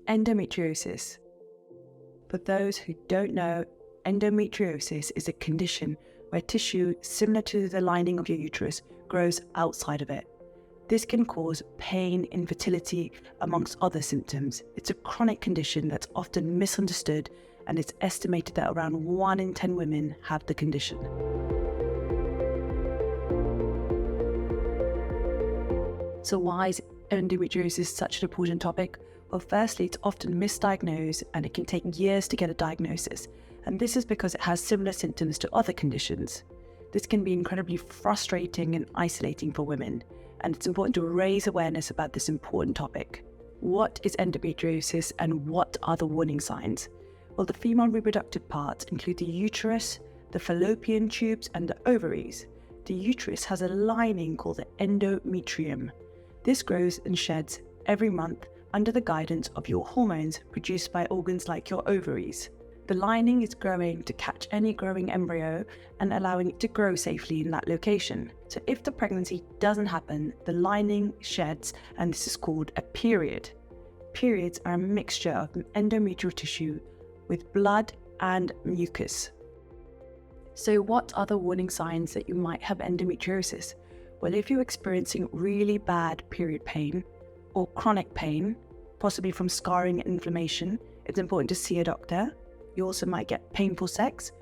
Endometriosis. For those who don't know, endometriosis is a condition where tissue similar to the lining of your uterus grows outside of it. This can cause pain, infertility, amongst other symptoms. It's a chronic condition that's often misunderstood, and it's estimated that around 1 in 10 women have the condition. So why is endometriosis such an important topic? Well, firstly, it's often misdiagnosed and it can take years to get a diagnosis. And this is because it has similar symptoms to other conditions. This can be incredibly frustrating and isolating for women, and it's important to raise awareness about this important topic. What is endometriosis and what are the warning signs? Well, the female reproductive parts include the uterus, the fallopian tubes, and the ovaries. The uterus has a lining called the endometrium. This grows and sheds every month under the guidance of your hormones produced by organs like your ovaries. The lining is growing to catch any growing embryo and allowing it to grow safely in that location. So if the pregnancy doesn't happen, the lining sheds, and this is called a period. Periods are a mixture of endometrial tissue with blood and mucus. So what are the warning signs that you might have endometriosis? Well, if you're experiencing really bad period pain or chronic pain, possibly from scarring and inflammation, it's important to see a doctor. You also might get painful sex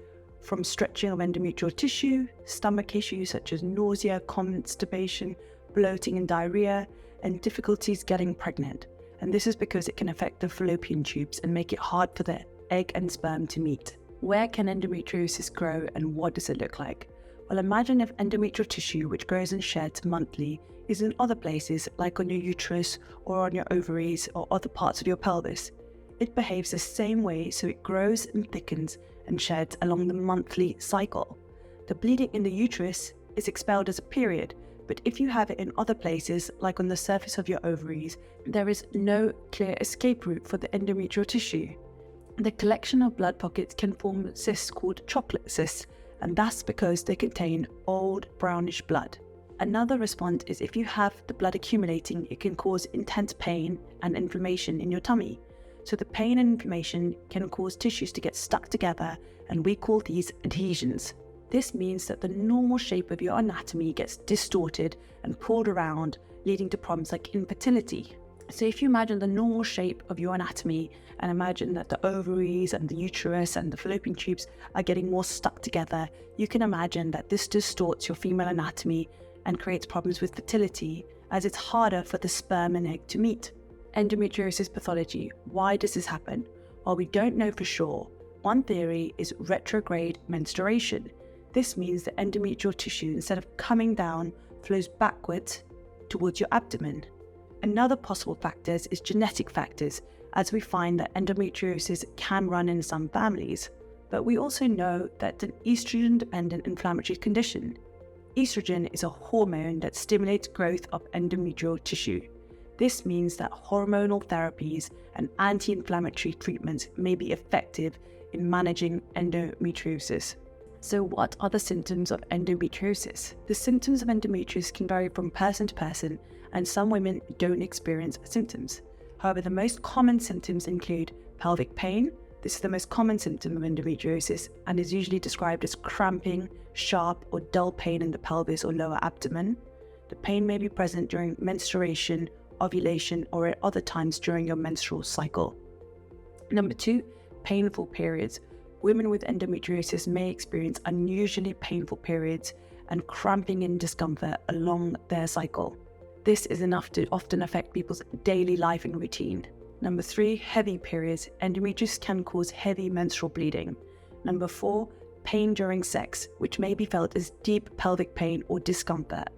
from stretching of endometrial tissue, stomach issues such as nausea, constipation, bloating and diarrhea, and difficulties getting pregnant. And this is because it can affect the fallopian tubes and make it hard for the egg and sperm to meet. Where can endometriosis grow and what does it look like? Well, imagine if endometrial tissue, which grows and sheds monthly, is in other places like on your uterus or on your ovaries or other parts of your pelvis. It behaves the same way, so it grows and thickens and sheds along the monthly cycle. The bleeding in the uterus is expelled as a period, but if you have it in other places, like on the surface of your ovaries, there is no clear escape route for the endometrial tissue. The collection of blood pockets can form cysts called chocolate cysts, and that's because they contain old brownish blood. Another response is if you have the blood accumulating, it can cause intense pain and inflammation in your tummy. So the pain and inflammation can cause tissues to get stuck together, and we call these adhesions. This means that the normal shape of your anatomy gets distorted and pulled around, leading to problems like infertility. So if you imagine the normal shape of your anatomy and imagine that the ovaries and the uterus and the fallopian tubes are getting more stuck together, you can imagine that this distorts your female anatomy and creates problems with fertility, as it's harder for the sperm and egg to meet. Endometriosis pathology. Why does this happen? While we don't know for sure, one theory is retrograde menstruation. This means the endometrial tissue, instead of coming down, flows backwards towards your abdomen. Another possible factor is genetic factors, as we find that endometriosis can run in some families. But we also know that it's an estrogen-dependent inflammatory condition. Estrogen is a hormone that stimulates growth of endometrial tissue. This means that hormonal therapies and anti-inflammatory treatments may be effective in managing endometriosis. So what are the symptoms of endometriosis? The symptoms of endometriosis can vary from person to person, and some women don't experience symptoms. However, the most common symptoms include pelvic pain. This is the most common symptom of endometriosis and is usually described as cramping, sharp or dull pain in the pelvis or lower abdomen. The pain may be present during menstruation, ovulation, or at other times during your menstrual cycle. Number 2, painful periods. Women with endometriosis may experience unusually painful periods and cramping and discomfort along their cycle. This is enough to often affect people's daily life and routine. Number 3, heavy periods. Endometriosis can cause heavy menstrual bleeding. Number 4, pain during sex, which may be felt as deep pelvic pain or discomfort.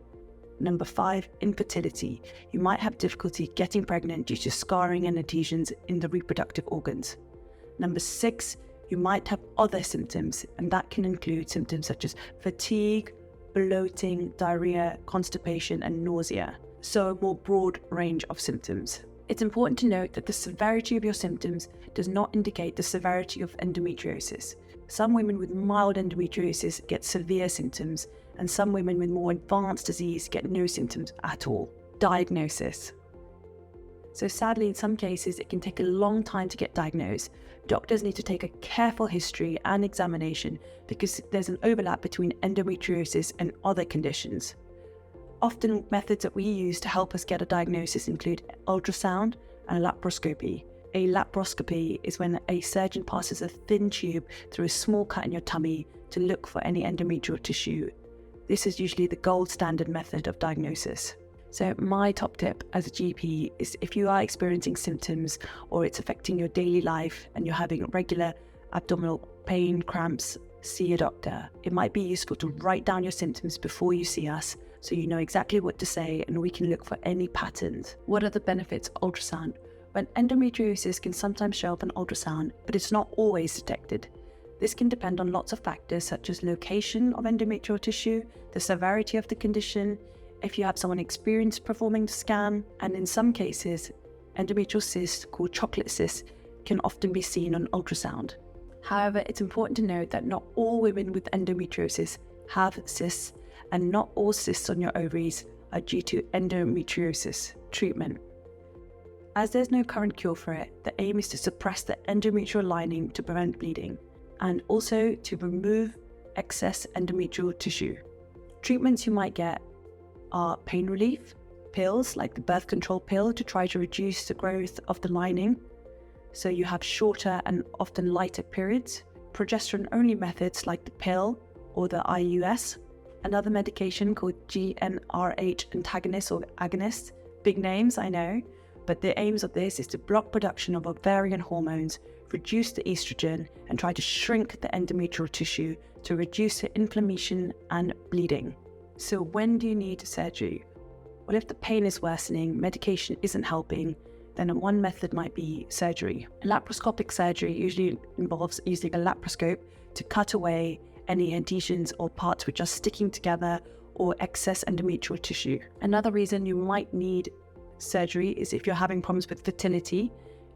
Number 5, infertility. You might have difficulty getting pregnant due to scarring and adhesions in the reproductive organs. Number 6, you might have other symptoms, and that can include symptoms such as fatigue, bloating, diarrhea, constipation, and nausea. So a more broad range of symptoms. It's important to note that the severity of your symptoms does not indicate the severity of endometriosis. Some women with mild endometriosis get severe symptoms, and some women with more advanced disease get no symptoms at all. Diagnosis. So sadly, in some cases, it can take a long time to get diagnosed. Doctors need to take a careful history and examination because there's an overlap between endometriosis and other conditions. Often methods that we use to help us get a diagnosis include ultrasound and laparoscopy. A laparoscopy is when a surgeon passes a thin tube through a small cut in your tummy to look for any endometrial tissue. This is usually the gold standard method of diagnosis. So my top tip as a GP is if you are experiencing symptoms or it's affecting your daily life and you're having regular abdominal pain, cramps, see a doctor. It might be useful to write down your symptoms before you see us so you know exactly what to say and we can look for any patterns. What are the benefits of ultrasound? When endometriosis can sometimes show up on ultrasound, but it's not always detected. This can depend on lots of factors such as location of endometrial tissue, the severity of the condition, if you have someone experienced performing the scan, and in some cases, endometrial cysts called chocolate cysts can often be seen on ultrasound. However, it's important to note that not all women with endometriosis have cysts, and not all cysts on your ovaries are due to endometriosis treatment. As there's no current cure for it, the aim is to suppress the endometrial lining to prevent bleeding, and also to remove excess endometrial tissue. Treatments you might get are pain relief, pills like the birth control pill to try to reduce the growth of the lining, so you have shorter and often lighter periods, progesterone-only methods like the pill or the IUS, another medication called GnRH antagonist or agonist, big names I know, but the aims of this is to block production of ovarian hormones, reduce the estrogen, and try to shrink the endometrial tissue to reduce the inflammation and bleeding. So when do you need surgery? Well, if the pain is worsening, medication isn't helping, then one method might be surgery. Laparoscopic surgery usually involves using a laparoscope to cut away any adhesions or parts which are sticking together or excess endometrial tissue. Another reason you might need surgery is if you're having problems with fertility.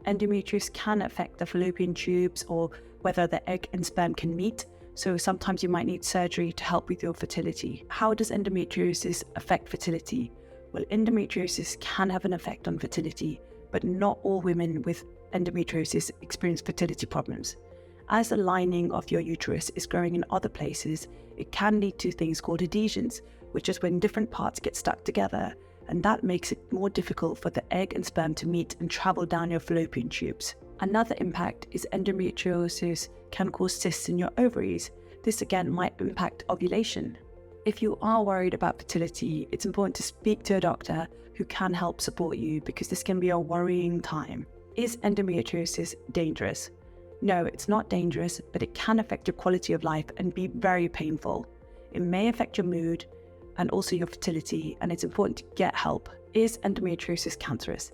Endometriosis can affect the fallopian tubes or whether the egg and sperm can meet. So sometimes you might need surgery to help with your fertility. How does endometriosis affect fertility? Well, endometriosis can have an effect on fertility, but not all women with endometriosis experience fertility problems. As the lining of your uterus is growing in other places, it can lead to things called adhesions, which is when different parts get stuck together, and that makes it more difficult for the egg and sperm to meet and travel down your fallopian tubes. Another impact is endometriosis can cause cysts in your ovaries. This again might impact ovulation. If you are worried about fertility, it's important to speak to a doctor who can help support you because this can be a worrying time. Is endometriosis dangerous? No, it's not dangerous, but it can affect your quality of life and be very painful. It may affect your mood and also your fertility, and it's important to get help. Is endometriosis cancerous?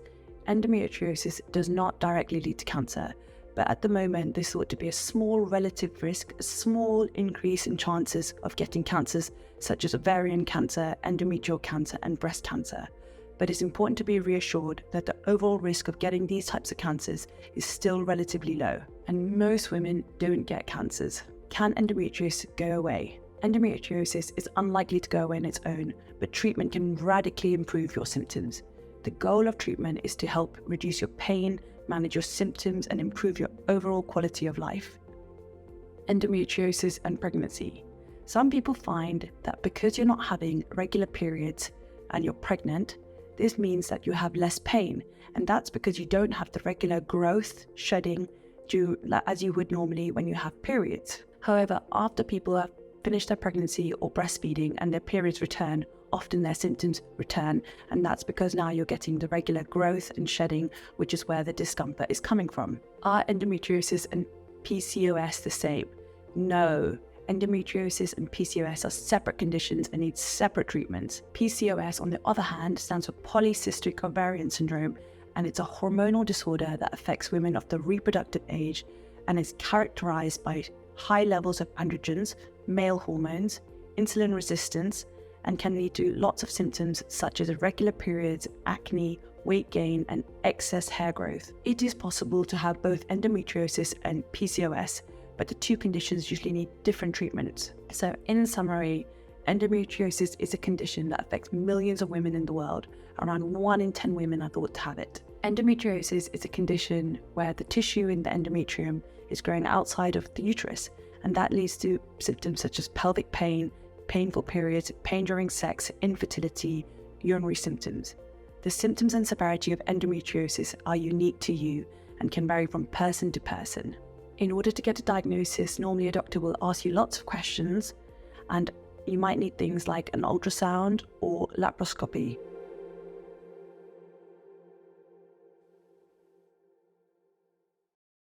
Endometriosis does not directly lead to cancer, but at the moment there's thought to be a small relative risk, a small increase in chances of getting cancers such as ovarian cancer, endometrial cancer, and breast cancer. But it's important to be reassured that the overall risk of getting these types of cancers is still relatively low, and most women don't get cancers. Can endometriosis go away? Endometriosis is unlikely to go away on its own, but treatment can radically improve your symptoms. The goal of treatment is to help reduce your pain, manage your symptoms, and improve your overall quality of life. Endometriosis and pregnancy. Some people find that because you're not having regular periods and you're pregnant, this means that you have less pain, and that's because you don't have the regular growth, shedding, as you would normally when you have periods. However, after people have finished their pregnancy or breastfeeding and their periods return, often their symptoms return, and that's because now you're getting the regular growth and shedding, which is where the discomfort is coming from. Are endometriosis and PCOS the same? No. Endometriosis and PCOS are separate conditions and need separate treatments. PCOS, on the other hand, stands for polycystic ovarian syndrome, and it's a hormonal disorder that affects women of the reproductive age and is characterized by high levels of androgens, male hormones, insulin resistance, and can lead to lots of symptoms such as irregular periods, acne, weight gain, and excess hair growth. It is possible to have both endometriosis and PCOS, but the two conditions usually need different treatments. So in summary, endometriosis is a condition that affects millions of women in the world. Around 1 in 10 women are thought to have it. Endometriosis is a condition where the tissue in the endometrium is growing outside of the uterus, and that leads to symptoms such as pelvic pain, painful periods, pain during sex, infertility, urinary symptoms. The symptoms and severity of endometriosis are unique to you and can vary from person to person. In order to get a diagnosis, normally a doctor will ask you lots of questions, and you might need things like an ultrasound or laparoscopy.